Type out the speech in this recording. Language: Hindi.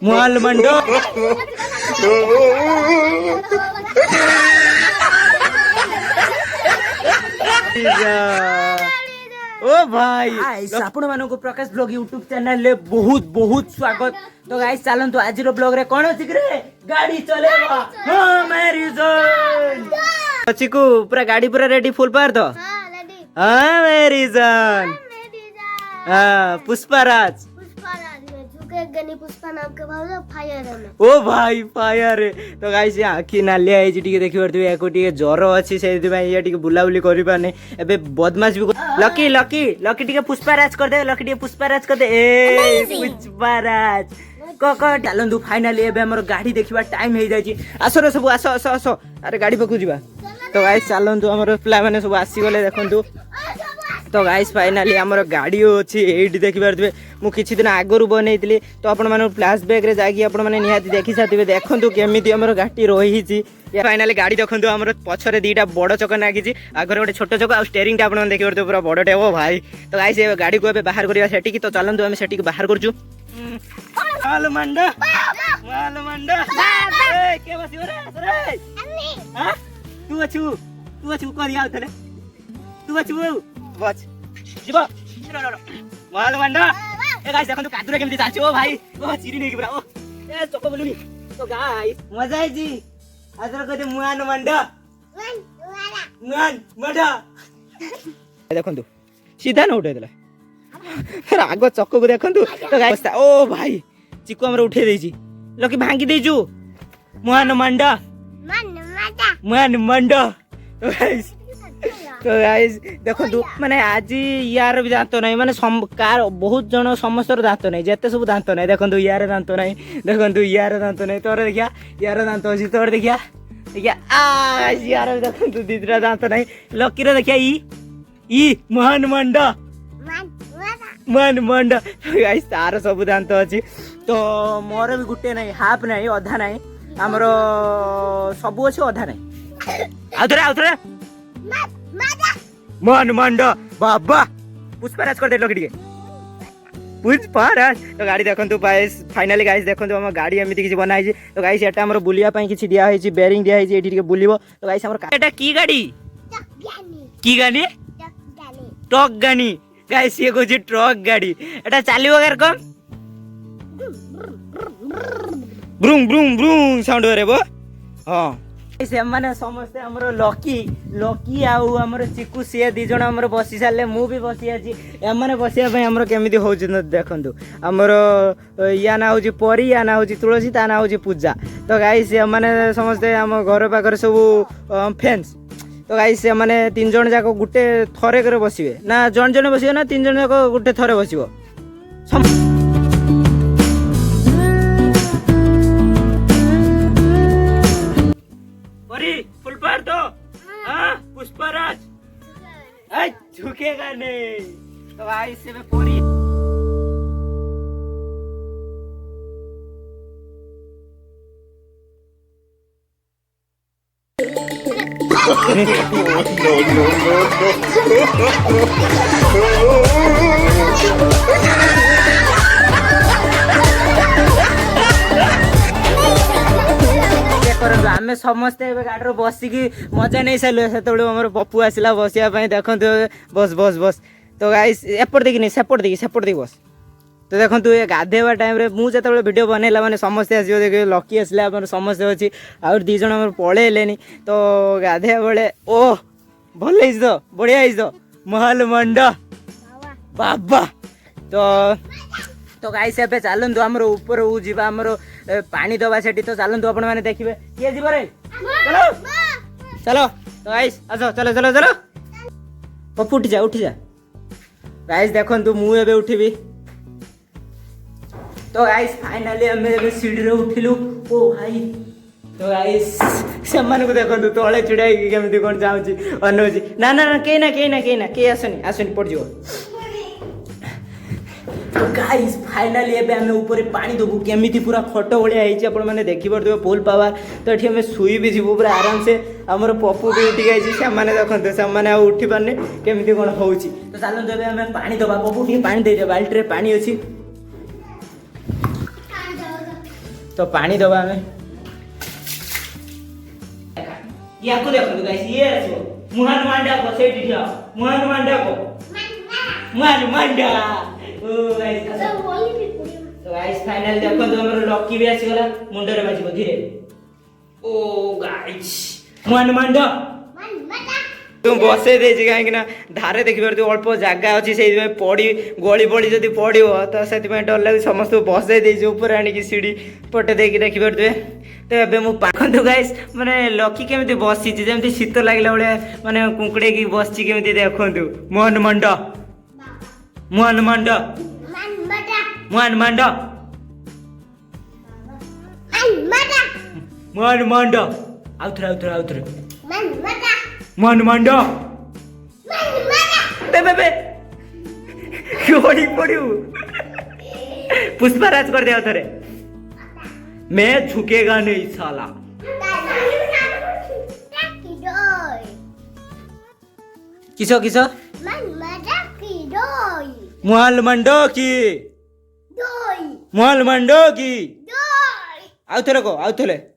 मुहाल मंडो ओ भाई आपण मानक प्रकाश ब्लॉग यूट्यूब चैनल ले बहुत बहुत स्वागत। तो गाइस चलंतु आज रो ब्लॉग रे कोन अछि रे गाड़ी चलेबा हां मेरी जान चिकू पूरा गाड़ी पूरा रेडी फुल पार तो हां रेडी हां मेरी जान हां पुष्पराज गनी पुष्पा नाम के भाव फायर है ओ भाई फायर तो गाइस आखी नालिया है टिके देखि परथि एको टिके ज्वर अछि सेति भाई ये टिके बुला बुली करि पाने एबे बदमाश भी लकी लकी लकी टिके पुष्पराज कर दे लकी टिके पुष्पराज कर दे ए पुष्पराज को डालंदु फाइनली एबे हमर गाड़ी देखिबा टाइम हे जाई छी आसो रे सब आसो आसो आसो अरे गाड़ी पकु जीवा तो गाइस चलंतु हमर प्ला माने सब आसी गले देखंतु तो गाइस फाइनली हमर गाड़ी अछि एडी देखि परथि मु किछि दिन आगरु बनैतली तो आपण माने फ्लैशबैक रे जागी आपण माने निहाती देखि साथिबे देखंतु केमिति हमर गाड़ी रही छी फाइनली गाड़ी देखंतु हमर पछरे दीटा बड़ चक नागी छी आगर गोटे छोट चक आ स्टीयरिंग टा आपण देखि परथि पूरा बड़टे ओ भाई तो गाइस ए गाड़ी को एबे बाहर करिया सेठी की तो चलंतु हम सेठी के बाहर करजु माल मंडा ए के बसियो रे हां तू अछु करिया उतले तू अछु बच जीवा माल मंडा ए गाइस देखंतु कादुरे केमति चालछि ओ भाई ओ चिरी नै पूरा ओ ए चको बोलुनी तो गाइस मजा आइ जी आजर कते मुआन मंडा मुआन मंडा देखंतु सीधा न उठै देला फिर आगो चक्को को देखंतु तो गाइस ओ भाई चिको हमर उठे देछि लकी भांगी देजु मुआन मंडा मुआन मंडा तो गाइस देखंतु माने आज यार भी दांत नहीं माने कार बहुत जन समस्त दांत नहीं जेते सब दांत नहीं देखंतु यार दांत नहीं देखंतु यार दांत नहीं तोर देखिया यार दांत अछि तोर देखिया देखिया आ यार देखंतु दीदरा दांत नहीं लकी रे देखिया ई महान मंडा मन मंडा गाइस तार सब दांत अछि तो मोर भी गुटे नहीं हाफ नहीं आधा नहीं हमरो सब अछि आधा नहीं आउथरे मन मंडा बाबा पुष्पराज कर दे लकड़ी के पुष्पराज तो गाड़ी देखंतु गाइस फाइनली गाइस देखंतु हम गाड़ी एमिति किछि बनाई छी तो गाइस एटा हमर बुलिया पई किछि दिया होई छी बेरिंग दिया होई छी एठी के बुलिबो तो गाइस हमर एटा की गाड़ी की गाड़ी ट्रक गाड़ी गाइस ये को ट्रक गाड़ी एटा चालिबो गार कम ब्रूम ब्रूम ब्रूम साउंड करेबो हां से माने समस्त हमरो लकी आउ हमरो चिकू से दी जण हमरो बसी साले मु भी बसी आछि ए माने बसिया पय हमरो केमिति होउछ न देखंतु हमरो या ना होउछ परी या ना होउछ तुलसी ता ना होउछ पूजा तो गाइस माने समस्त हम घर पाकर सब फैंस तो गाइस माने तीन जण जाको गुटे थरे करे बसिबे ना जण जण बसिबे ना तीन जण जाको गुटे थरे बसिबो फुल पार तो हां पुष्पराज ए झुकेगा नहीं तो भाई से मैं पूरी आमे समस्ते गाड़ी बसिकी मजा नहीं सारे से हमर पप्पू आसला बसिया देखो बस बस बस तो गाइस एपट देखी नहीं सेपट देखी बस तो देखो ये गाधेवा टाइम रे मुझे वीडियो बनैला माने समस्ते आसो देख लकी आसला समस्ते अच्छी आउर दी जन पलैले तो गाधेवा बेले ओ भल तो बढ़िया तो महल मंडा बाबा तो गाइस एबे चलंतु हमर ऊपर जीवा हमर पानी दबा सेठी तो चलंतु आपण माने देखिबे के जीव रे चलो चलो तो गाइस आसो चलो चलो चलो पप्पू उठ जा गाइस देखंतु मु एबे उठिबी तो गाइस फाइनली हम एबे सीढ़ी रे उठिलु ओ भाई तो गाइस से मन को देखंतु तळे चिड़ाई केमिति कोन जाउची अनोजी ना ना केना के आसनी पड़ जिवो तो गाइस फाइनली एबे हमें ऊपर पानी दबु केमिति पूरा खटो भलिया हेछि आपण माने देखि परदो फुल पावर तो एठी हमें सुई भी जीवो पूरा आराम से हमर पप्पू भी उठी गइछि से माने देखंतो से माने उठी पारने केमिति कोन होउछि तो चलन एबे हमें पानी दबा पप्पू के पानी दे दे बाल्टी रे पानी अछि तो पानी दबा हमें या को देखो गाइस ये आसो मुहान मांडा को सेट दिया मुहान मांडा को मुहान मांडा ओ गाइस तो गाइस फाइनल देखो तो हमर लकी भी आसी गला मुंडे रे बाजी धीरे ओ गाइस मुहान मांडा तुम बसे देछि काहे ना धारे देखि परतु अल्प जागा अछि सेहि में पड़ी गली पड़ी जदी पड़ियो तो सेति में डर लाग समस्त बसे देछि ऊपर आनी की सीढ़ी पटे देखि देखि परतु तो एबे मु पाखंतु गाइस माने लकी केमिति बसि छि जेमिति शीत लागला बळे माने कुंकड़े की बसछि केमिति देखंतु मोहन मंड मोहन मंड मोहन मंड मोहन मंड आउथरे मन मंडो बे क्यों पड़ू पुष्पराज कर दे थरे मैं झुकेगा नहीं साला किसो किसो मोहल मंडो की मोहल मंडो की आउ थरे को आउ थले